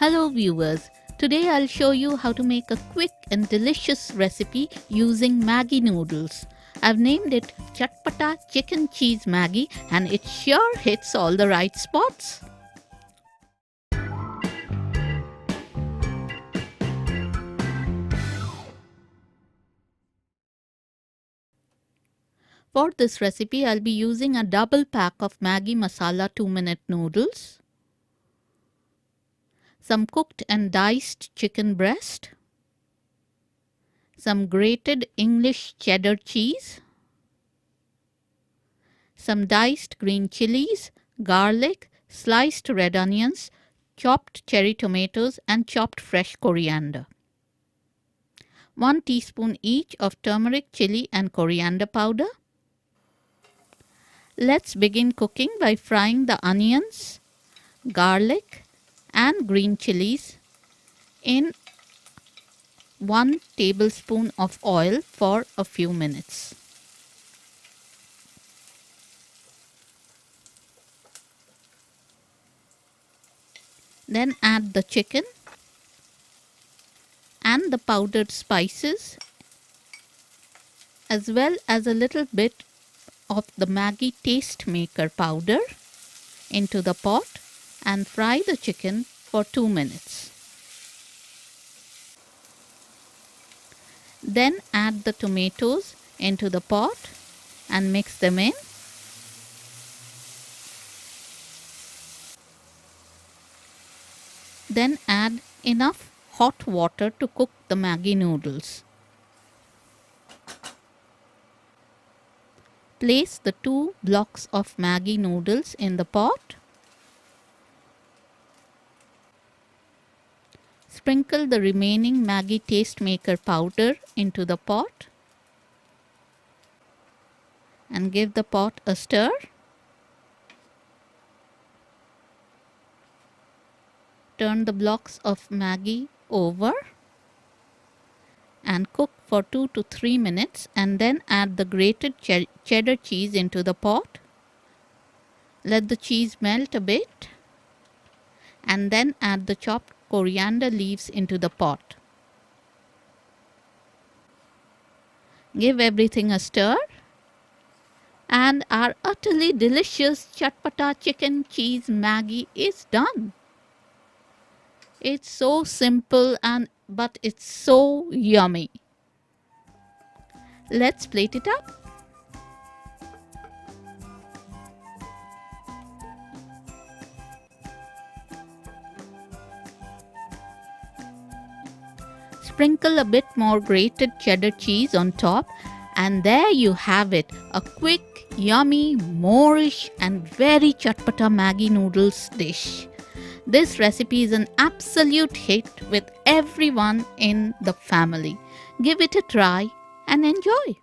Hello viewers, today I'll show you how to make a quick and delicious recipe using Maggi noodles. I've named it Chatpata Chicken Cheese Maggi and it sure hits all the right spots. For this recipe I'll be using a double pack of Maggi Masala 2-minute noodles, some cooked and diced chicken breast, some grated English cheddar cheese, some diced green chilies, garlic, sliced red onions, chopped cherry tomatoes and chopped fresh coriander. 1 teaspoon each of turmeric, chili and coriander powder. Let's begin cooking by frying the onions, garlic and green chilies in 1 tablespoon of oil for a few minutes. Then add the chicken and the powdered spices as well as a little bit of the Maggi taste maker powder into the pot and fry the chicken for 2 minutes. Then add the tomatoes into the pot and mix them in. Then add enough hot water to cook the Maggi noodles. Place the 2 blocks of Maggi noodles in the pot. Sprinkle the remaining Maggi taste maker powder into the pot and give the pot a stir. Turn the blocks of Maggi over and cook for 2 to 3 minutes and then add the grated cheddar cheese into the pot. Let the cheese melt a bit and then add the chopped coriander leaves into the pot. Give everything a stir and our utterly delicious Chatpata chicken cheese Maggi is done. It's so simple but it's so yummy. Let's plate it up. Sprinkle a bit more grated cheddar cheese on top and there you have it, a quick, yummy, Moorish and very Chatpata Maggi noodles dish. This recipe is an absolute hit with everyone in the family. Give it a try and enjoy.